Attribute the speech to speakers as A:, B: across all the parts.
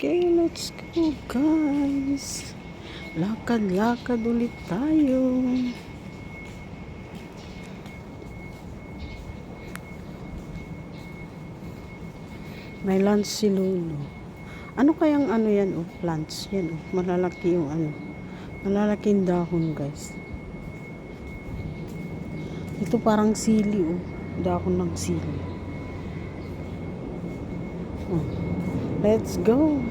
A: Okay, let's go guys. Lakad-lakad ulit tayo. May lunch si Lulu. Ano kayang ano yan oh, plants yan oh. Malalaki yung ano. Malalaking dahon guys. Ito parang sili oh. Dahon ng sili. Oh. Let's go.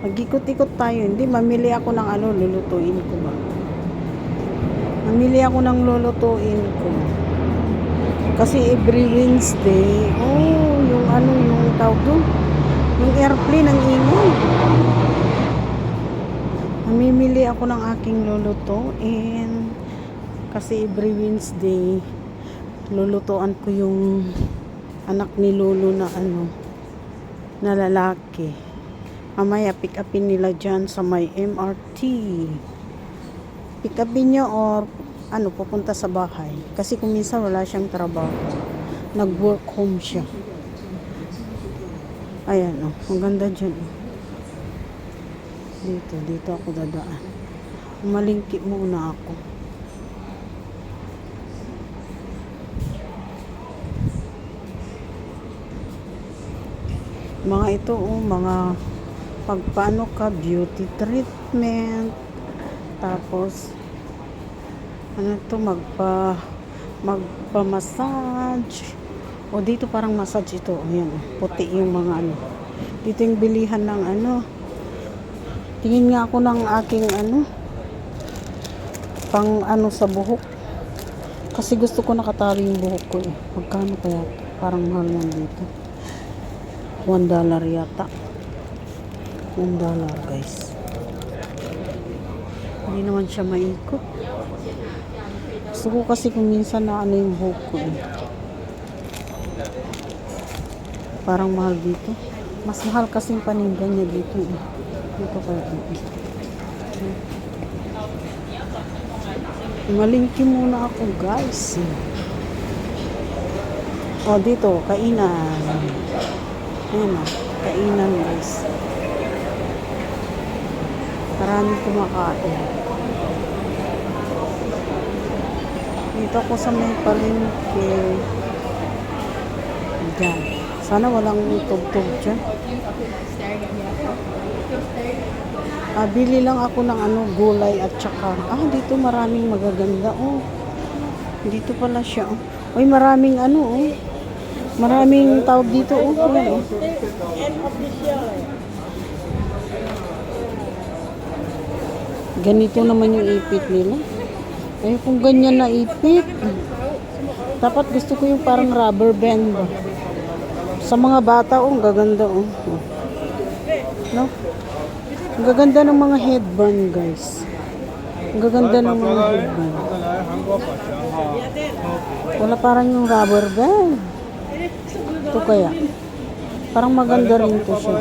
A: Mag-ikot-ikot tayo. Hindi, mamili ako ng ano, lulutuin ko ba? Mamili ako ng lulutuin ko. Kasi every Wednesday, oh, yung ano, yung tawag doon. Yung airplane, ang ingay. Mamimili ako ng aking lulutuin. Kasi every Wednesday, lulutuan ko yung anak ni Lolo na ano, na lalaki. Mamaya pick upin nila dyan sa may MRT. Pick upin nyo or ano, pupunta sa bahay. Kasi kung minsan wala siyang trabaho. Nag-work home siya. Ayan oh, ang ganda dyan oh. Dito ako dadaan. Malingki muna ako. Mga ito oh, mga pagpaano ka, beauty treatment, tapos ano to, magpa-massage. O dito parang massage ito, ayan, puti yung mga ano. Dito yung bilihan ng ano. Tingin nga ako ng aking ano, pang ano sa buhok. Kasi gusto ko nakatali yung buhok ko eh. Magkano kaya? Parang mahal yan dito. $1 yata. $1 guys. Hindi naman siya maikot. Gusto ko kasi kung minsan na ano yung buhok ko eh. Parang mahal dito. Mas mahal kasi yung paninda niya dito eh. Dito kaya dito. Malingki muna ako guys. O dito, kainan. Ayan o, kainan guys. Maraming kumakain. Dito ako sa may palengke. Diyan. Sana walang tugtog dyan. Bili lang ako ng ano, gulay at saka. Dito maraming magaganda. Oh, dito pala siya. Oh. Uy, maraming ano oh. Maraming tawag dito oh. Ayan, oh. Ganito naman yung ipit nila. Eh, kung ganyan na ipit, dapat gusto ko yung parang rubber band. Sa mga bata, oh, ang gaganda, oh. No? Ang gaganda ng mga headband, guys. Ang gaganda ng mga headband. Wala parang yung rubber band. Ito kaya. Parang maganda rin ito siya.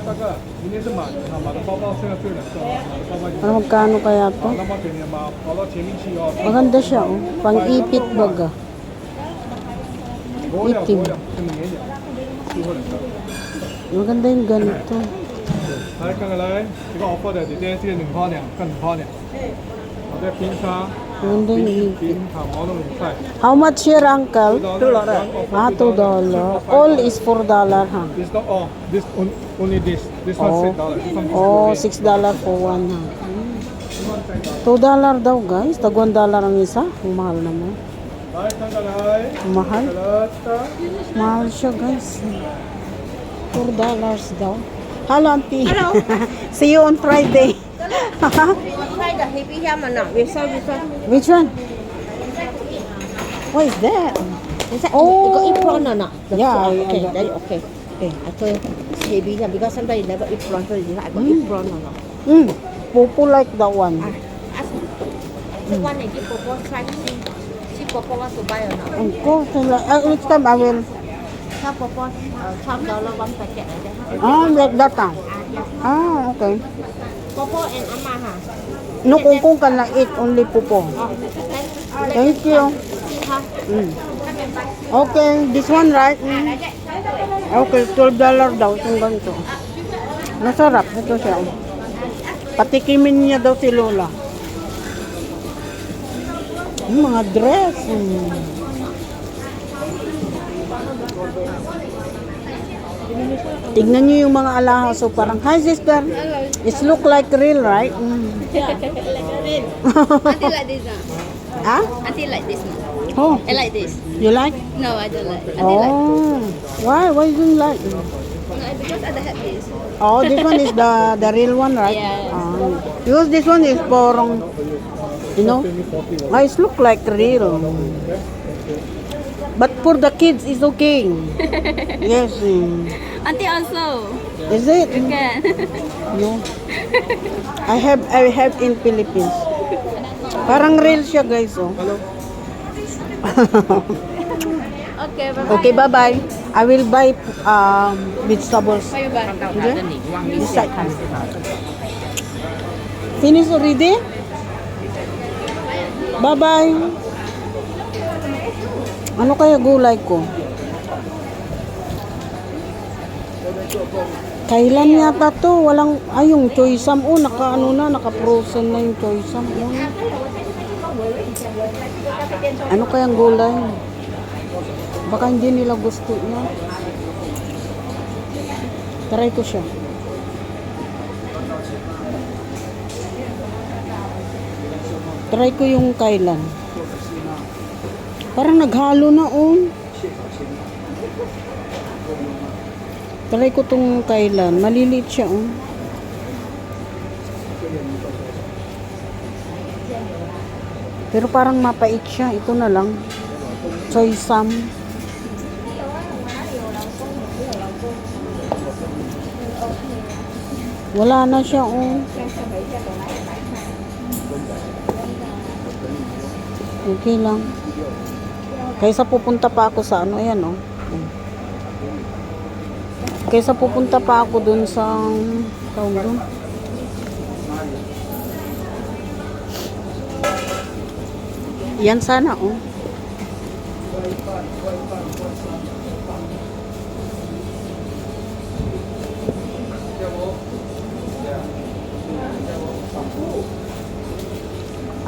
A: Ano magkano kaya to? Maganda siya oh. Pang-ipit baga. Itim. Maganda yung ganito. Maganda yung ipit. How much here, uncle? $2. $2. All is $4, ha?
B: This not all. This only this. This one $6.
A: Oh, $6 for one, ha? $2 daw, guys. Tag $1 ang isa. Mahal naman. Mahal. Mahal siya, guys. $4 daw. Hello, auntie.
C: Hello.
A: See you on Friday.
C: Try the heavy hammer now. We saw this one.
A: Which one? What is that?
C: Is that
A: Oh.
C: you got eat prawn or not? The
A: Yeah,
C: prawn.
A: I
C: Okay,
A: got
C: then
A: it.
C: okay.
A: Okay.
C: I told you it's heavy hammer because sometimes you never eat prawn. So you like, I got eat prawn or not?
A: Popo like that one.
C: Ask me. The one that give Popo try to see Popo wants to buy or not.
A: Of course. Next time I will.
C: Tell Popo $12 one packet like that.
A: Like that time.
C: Yeah.
A: Okay.
C: Popo and Amma ha.
A: No, kung can like eat only popo. Thank you.
C: Ha.
A: Okay, this one right? Okay, $12 daw itong ganito. Masarap. Ito siya. Patikimin niya daw si Lola. Mga dress. Tignan niyo yung mga alahas. So parang, hi sister. It look like real, right?
D: Yeah, like this. Auntie like this one.
A: Ah?
D: Auntie like this one.
A: Oh,
D: I like this.
A: you like?
D: No, I don't like. Auntie like.
A: Oh, why? Why you don't like?
D: No, because I don't have this.
A: Oh, this one is the real one, right?
D: Yes.
A: Because this one is for, you know, it look like real. But for the kids, it's okay. Yes.
D: Auntie also.
A: Is it?
D: Can.
A: No. I have in Philippines. Parang real siya, guys. Oh.
D: Okay, bye.
A: Okay, bye-bye. I will buy vegetables.
D: Bye bye.
A: Okay? This side. Finish already? Bye-bye. Ano kaya gulay ko? Kailan yata to? Walang, yung choy sam. Oh, naka-frozen na yung choy sam. Oh. Ano kayang gulay? Baka hindi nila gusto niya. Try ko siya. Try ko yung kailan. Parang naghalo na, oh. Try ko tong kailan. Maliliit siya, oh. Pero parang mapait siya. Ito na lang. Choy sam. Wala na siya, oh. Okay lang. Kaysa pupunta pa ako sa ano, ayan, oh. Kaysa pupunta pa ako dun sa tawag dun. Yan sana, oh.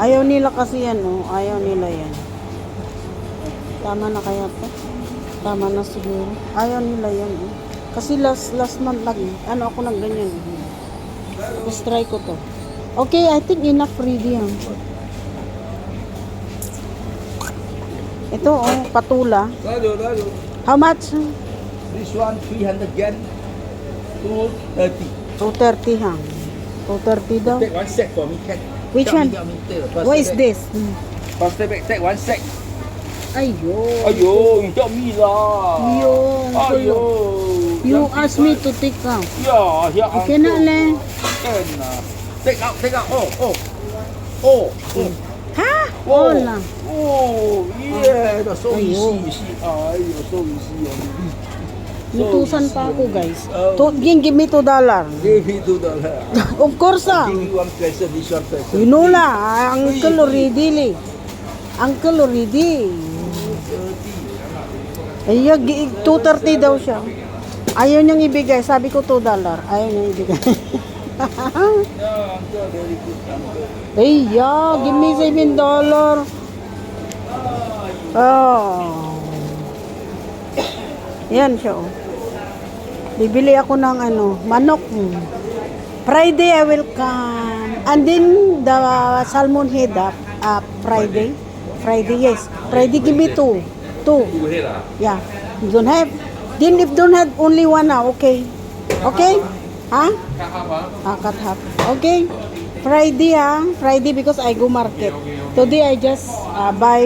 A: Ayaw nila kasi yan, oh. Ayaw nila yan. Tama na kaya to? Tama na siguro. Ayaw nila yan, oh. Kasi last month lang, ano ako nang ganyan. Tapos try ko to. Okay, I think enough ready yan. Ito, oh, patula.
E: Lalo.
A: How much?
E: This one 300 yen. 230.
A: 230 ha. 230 daw.
E: Take one set for me, can.
A: Which one? What is this?
E: Plastic bag, take one set.
A: Ayo.
E: Ayo, you tell me lah.
A: Yo.
E: Ayo.
A: You ask me to take out.
E: Yeah, yeah.
A: Okay na le.
E: Can. Take out. Oh.
A: Ha?
E: Oh.
A: Wala.
E: Oh, yeah. That's so
A: Ayo.
E: easy. You see. Ayo, so easy.
A: Nutusan pa ako, guys.
E: Oh.
A: Give me $2.
E: Give me $2.
A: Of course, ah.
E: Give you one peso, this one peso.
A: You know la, Uncle already li. Uncle already. Ay, 230 daw siya. Ayaw niyang ibigay. Sabi ko $2. Ayaw niyang ibigay.
E: Yeah, uncle, very good uncle.
A: Ay, give me $7. Oh. Yan siya, oh. Bibili ako ng manok. Friday I will come. And then the salmon head Friday. Friday, yes. Friday give me two. Yeah. You don't have. Then if don't have only one okay. Okay? Huh? Cut half. Okay. Friday Friday because I go market. Today I just buy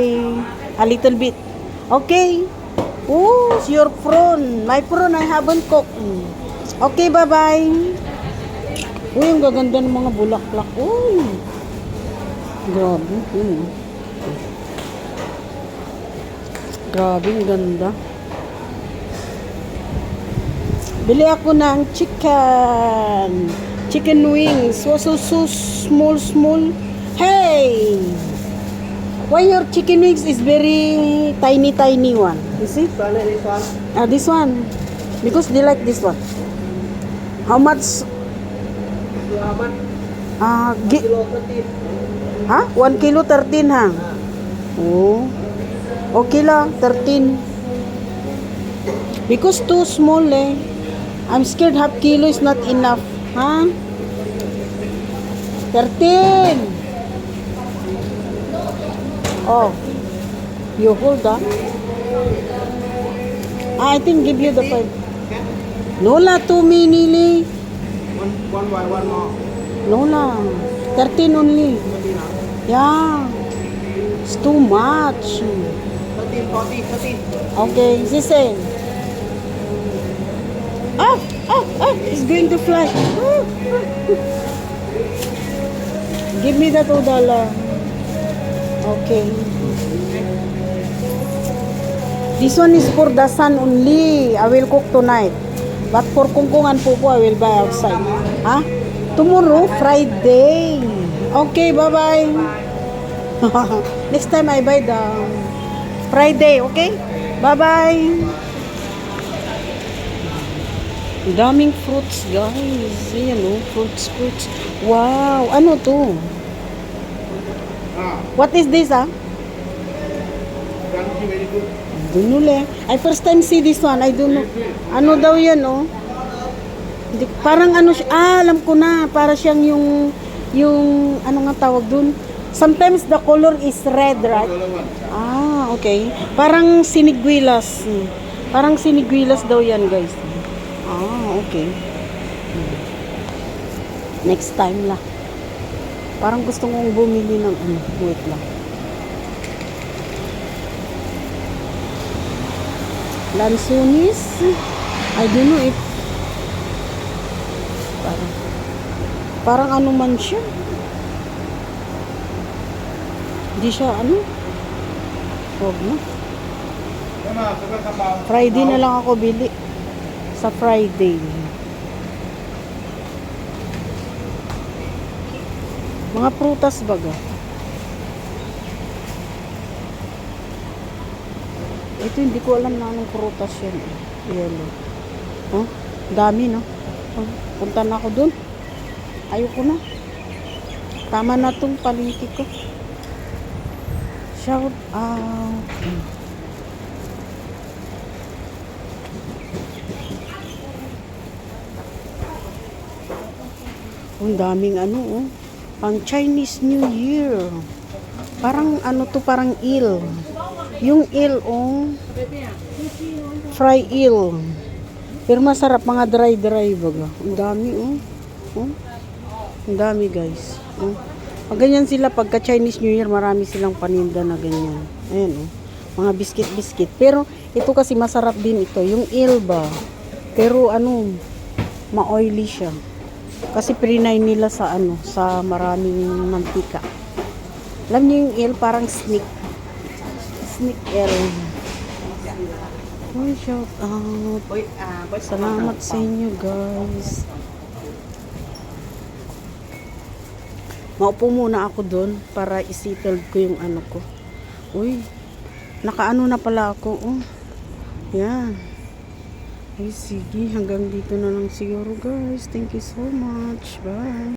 A: a little bit. Okay. Oh, your prawn. My prawn I haven't cooked. Okay, bye-bye. Uy, ang gaganda ng mga bulaklak. Uy. Grabe. Grabe, ang ganda. Bili ako ng chicken. Chicken wings. So small. Hey! Why your chicken wings is very tiny one? You see?
E: This one.
A: This one. Because they like this one. How much Ha? 1 kilo 13 ha? Oh. Okay lang, 13. Because too small eh. I'm scared half kilo is not enough. Ha? 13. Oh. You hold ah. I think give you the 5. Lola, too many li.
B: One by one more.
A: Lola, 13 only. Yeah. It's too much.
B: 13, 40, 13.
A: Okay, listen. It's going to fly. Give me the $2. Okay. This one is for the son only. I will cook tonight. But for kungkungan po I will buy outside. Ha? Tomorrow, Friday. Okay, bye-bye. Next time I buy the Friday, okay? Bye-bye. Daming fruits, guys. Ayan, oh. Fruits. Wow. Ano to? What is this, ah?
B: Very good.
A: Dunule. I first time see this one. I don't know. Ano daw yan, oh? Parang ano siya. Alam ko na. Para siyang yung ano nga tawag dun? Sometimes the color is red, right? Okay. Parang siniguilas. Parang siniguilas daw yan, guys. Okay. Next time lang. Parang gusto kong bumili ng ano. Wait lang. Lansunis. I don't know if parang ano man siya. Hindi siya ano. Huwag na. Friday na lang ako bili. Sa Friday. Mga prutas baga. Ito hindi ko alam na anong prutas yan. Yellow. Oh, dami no. Oh, punta na ako dun. Ayoko na. Tama na tong palengke ko. Shout out. Ang daming ano oh. Pang Chinese New Year. Parang ano to, parang eel. Yung eel oh. Fry eel. Pero masarap, mga dry baga. Ang dami oh. Oh. Ang dami guys. Oh. Pag ganyan sila pagka Chinese New Year, marami silang paninda na ganyan. Ayan oh. Mga biscuit. Pero ito kasi masarap din ito. Yung eel ba. Pero ano, ma-oily siya. Kasi pre-9 nila sa ano, sa maraming mantika. Alam niyo yung eel parang snake eel. Oh, shout out. Salamat sa inyo guys. Maupo muna ako doon para isettle ko yung ano ko. Uy, nakaano na pala ako. Oh. Yan. Ay, sige. Hanggang dito na lang siguro guys. Thank you so much. Bye.